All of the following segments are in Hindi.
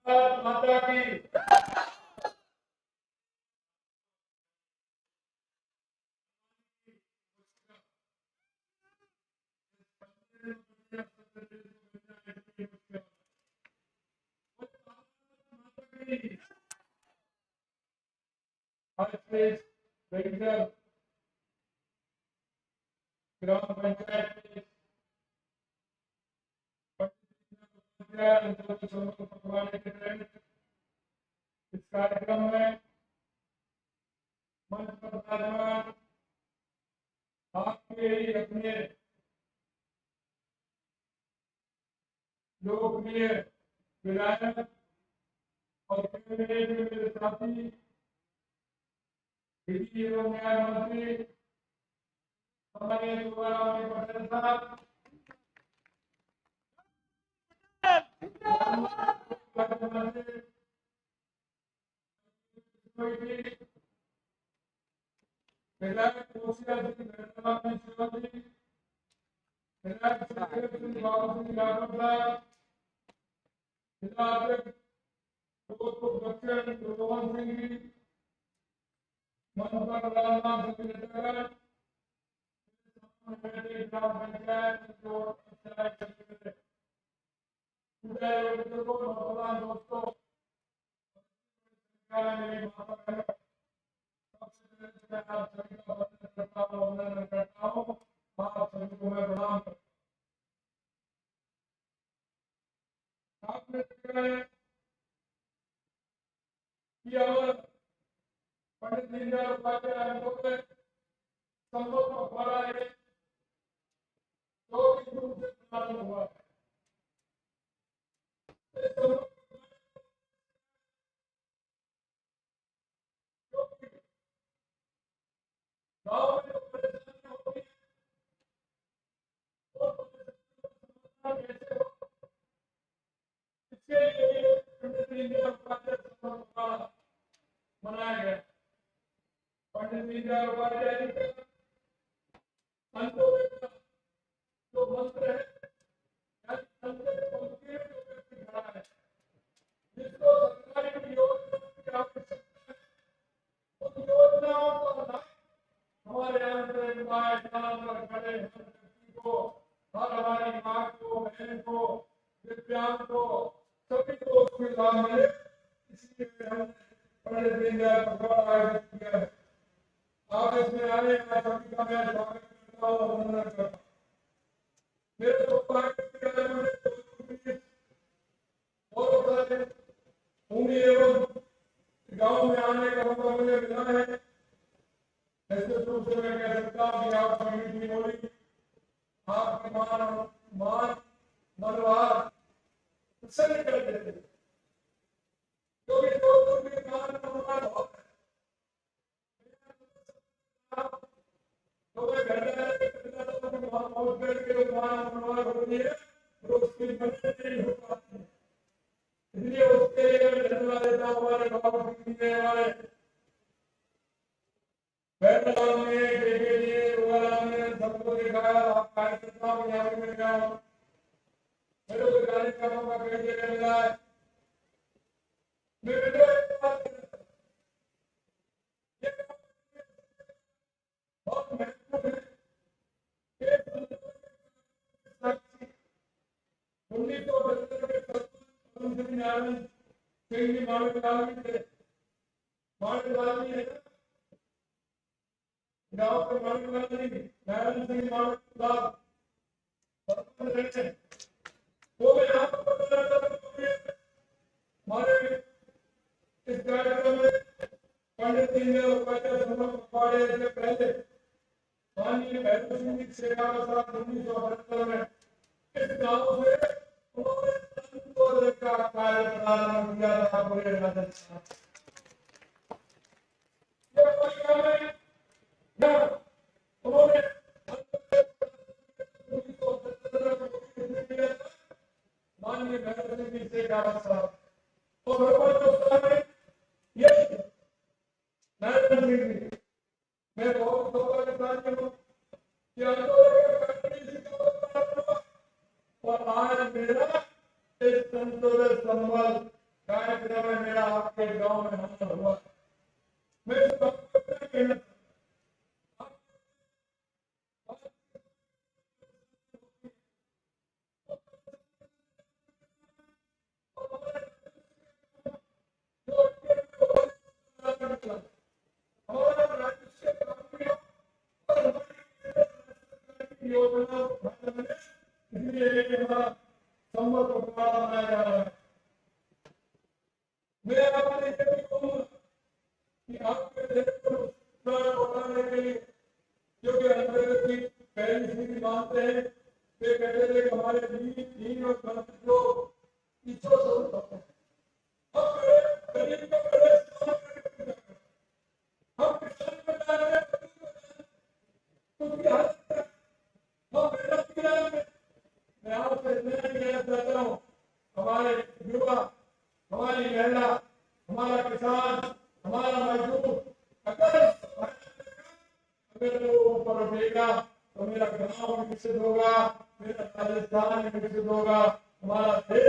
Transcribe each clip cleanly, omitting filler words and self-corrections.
भारत माता की। आज से रविवार ग्राम पंचायत में इस कार्यक्रम में मंच पर विराजमान आपके ही अपने लोकप्रिय विधायक और कैबिनेट में मेरे साथी विधि एवं न्याय मंत्री हमारे सुब्बाराव पटेल साहब, विधायक कोशिका जी, धन्यवाद शिवा जी, विधायक सिंह बाबू सिंह राठौर साहब, जिला अध्यक्ष दक्षिण रोहन सिंह जी, मनोहर लाल सिंह नेतागण, ग्राम पंचायत जो दोस्तों, मेरी माता बहनों, सबसे पहले आप सभी का वंदन करता हूँ। आप सभी को मैं प्रणाम करता हूँ। आपने देखा है कि अब पंडित दीनदयाल उपाध्याय अंत्योदय संभव हमारा एक लोक रूप से प्रारंभ हुआ है। गाँव में जो परेशानियां होती हैं, वो परेशानियां कैसे हो, इसके लिए पंडित दीनदयाल उपाध्याय संभव मनाया गया। पंडित दीनदयाल उपाध्याय जी का अंत्योदय का जो मंत्र है, अंत्योदय पंक्ति में जो व्यक्ति खड़ा है, जिसको सरकारी योजना की आवश्यकता है, उन योजनाओं का लाभ हमारे अंतर्राष्ट्रीय पर खड़े हर व्यक्ति को, हर हमारी माँ को, बहन को, दिव्यांग को, सभी को उसमें लाभ मिले, इसलिए हमने पंडित दीनदयाल प्रसाद आयोजित किया है। आप इसमें आने का सभी का मैं स्वागत करता हूँ और वंदन करता हूँ। मेरे बहुत सारे भूमि एवं गांव में आने का मौका मुझे मिला है। ऐसे रूप से मैं कह सकता हूँ कि आप सभी की बोली, आपके मान मनोभाव प्रसन्न कर देते, क्योंकि दोस्तों के मान मनोभाव बहुत है। तो मैं घर में पहुंच करके मान मनोभाव होती है, तो उसकी मदद नहीं हो पाती है। इसलिए उसके लिए मैं धन्यवाद देता हूँ हमारे बाबू सिंह जी, हमारे बैठलाम में, के लिए रोगाराम में सबको दिखाया। आप कार्यकर्ताओं को यहाँ पे गया हूँ, मेरे को कार्यक्रमों का कई जगह मिला है। बहुत महत्वपूर्ण है। 1975 में सिंह जी मानव थे, मानव है गांव के मानव नारायण सिंह मानव वो मैं आपको हमारे इस कार्यक्रम में पंडित दीनदयाल उपाध्याय संभव पखवाड़े से पहले माननीय भैरव सिंह जी शेखावत साहब 1978 में इस गांव से उन्होंने अंत्योदय का कार्य प्रारंभ किया था। पूरे राजस्थान उन्होंने माननीय भैरव सिंह जी शेखावत साहब और ये नारायण सिंह जी, मैं बहुत सौभाग्यशाली हूँ कि और आज मेरा इस संतोष संबल कार्यक्रम में मेरा आपके गांव में आना हुआ। मैं इस बात को कहना हमारा राज्य योजना इसलिए हमारा संबंध बनाया जा रहा है। मैं आपसे ये भी कहूँगा कि आपके देश को बढ़ाने के लिए जो कि अंग्रेज की पहली स्थिति मानते हैं, वे कहते थे कि हमारे दीन और धर्म को ईश्वर स्वरूप करते हैं। हम गरीब को हम किसान को डालेंगे उसकी हालत हम मेहनत करेंगे। मैं आपसे कहना चाहता हूँ, हमारे युवा, हमारी महिला, हमारा किसान, हमारा मजदूर अगर लोगों पर उठेगा तो मेरा गांव विकसित होगा, मेरा राजस्थान विकसित होगा, हमारा देश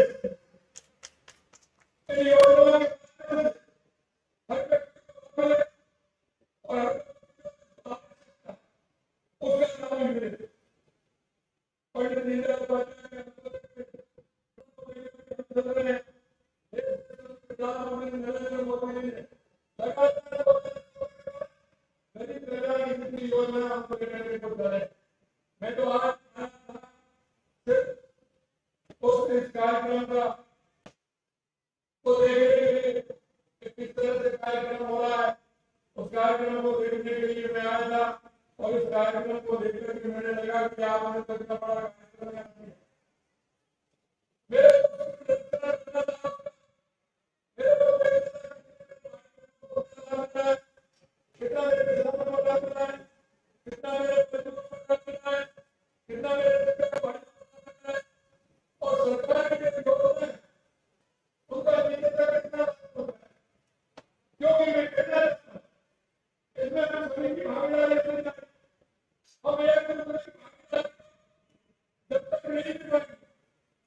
मैं तो आज उस कार्यक्रम का तो किस तरह से कार्यक्रम हो रहा है, उस कार्यक्रम को देखने के लिए मैं आया था और इस कार्यक्रम को देखकर के मैंने लगा कि आपने तो इतना बड़ा कार्यक्रम है।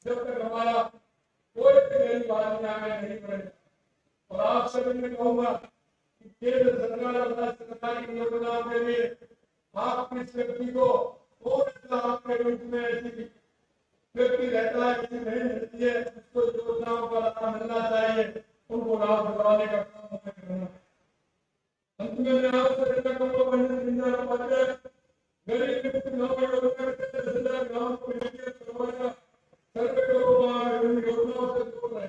जब तक हमारा कोई भी नई बात नहीं पड़ेगा। और आप सभी में कहूंगा कि केंद्र सरकार और राज्य सरकार की योजनाओं के लिए आप किस व्यक्ति को आपके रूप में ऐसी व्यक्ति रहता है, किसी नहीं रहती है, उसको योजनाओं का लाभ मिलना चाहिए, उनको लाभ दिलवाने का काम हमें करना है। अंत में मैं आपसे कहना कहूंगा, पंडित दीनदयाल उपाध्याय गरीब योजना गांव को लेकर करवाया योजनाओं से जोड़ रहे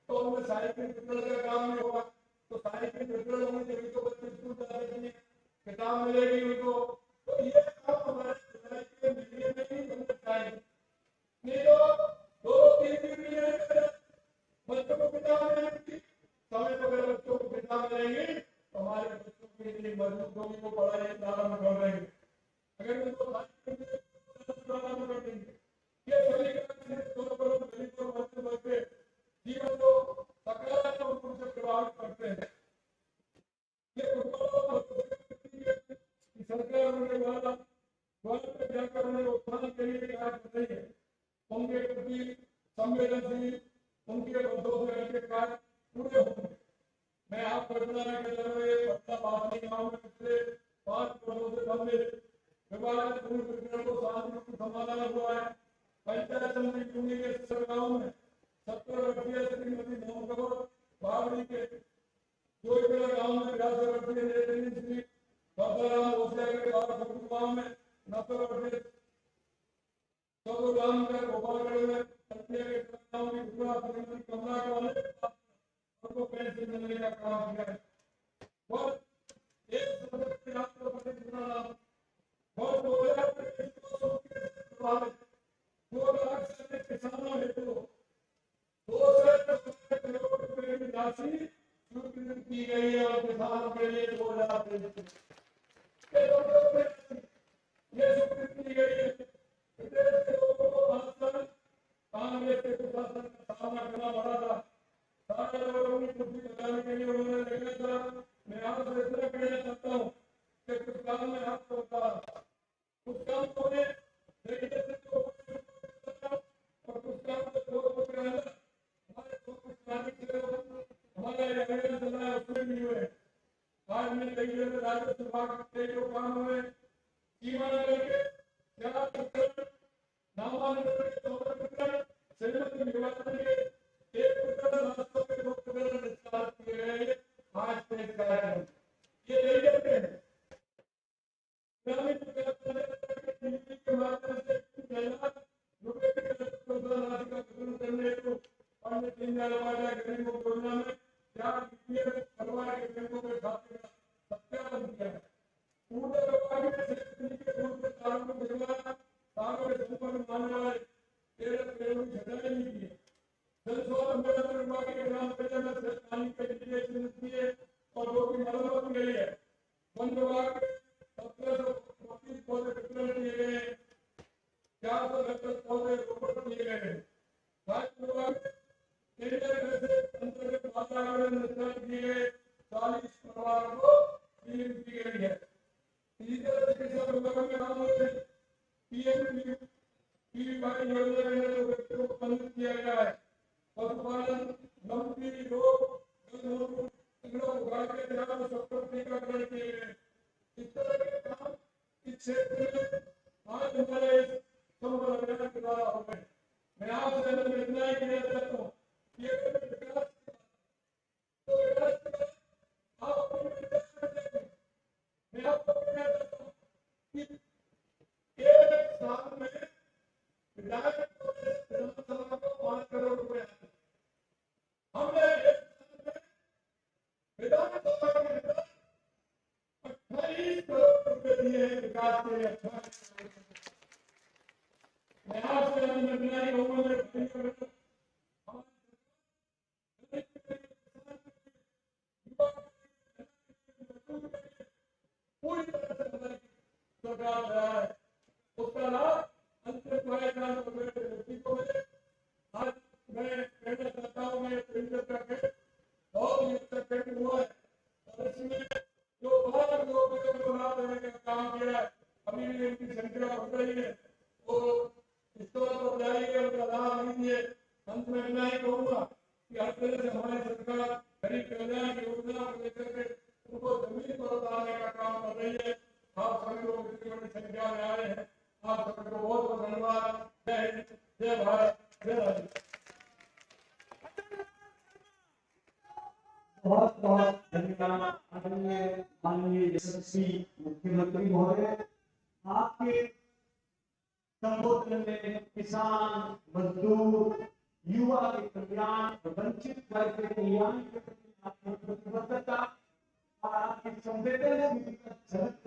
तो में साहित्य वितरण का काम नहीं होगा तो साहित्य वितरण होंगे तभी तो बच्चे स्कूल जा सकेंगे, किताब मिलेगी उनको। तो ये काम हमारे विद्यालय के मीडिया में ही होना चाहिए, नहीं तो 2-3 दिन बच्चों को किताब मिलेगी, समय पर अगर बच्चों को किताब मिलेगी तो हमारे बच्चों के लिए मजबूत होगी, वो पढ़ाई प्रारंभ कर देंगे। अगर उनको प्रारंभ कर देंगे ये सभी जीवन को सकारात्मक रूप से प्रभावित करते हैं। सरकार उनके द्वारा जाकर उन्हें उत्थान के लिए कार्य कर रही है, उनके प्रति संवेदनशील उनके बंधुओं के कार्य पूरे होंगे। मैं आपको बताना के जरूरी पटना बादली गांव में पिछले 5 वर्षों से संबंधित विवादित भूमि प्रकरण को शांतिपूर्ण समाधान हुआ है। पंचायत समिति टूंगी के सरगांव में 70 वर्षीय श्रीमती मोहन बावड़ी के जोईपुरा गांव में 82 वर्षीय नेत्री श्री बाबूराम ओसिया के गांव में 90 वर्षीय सदुराम का गोपालगढ़ में के गांव की पूरा श्रीमती कमला को पेंशन देने का काम किया है। और एक सदस्य राष्ट्रपति चुनाव और 2 लाख से किसानों हेतु 2 से करोड़ रुपए की राशि स्वीकृत की गई है और किसानों के लिए 2023 ये स्वीकृत की गई है। कांग्रेस के प्रशासन का सामना करना पड़ा था, सारे लोगों की कुर्सी बचाने के लिए उन्होंने देखा था। मैं आपसे इतना कहना चाहता हूँ कि कुछ काम में आपको बता कुछ काम होने और कुछ काम हमारे उसमें भी हुए। आज में राजस्व विभाग के जो काम हुए सीमा करके मुख्यमंत्री महोदय, आपके संबोधन में किसान, मजदूर, युवा के कल्याण, वंचित वर्ग के कल्याण के प्रति आपकी प्रतिबद्धता और आपकी संवेदनशीलता झलक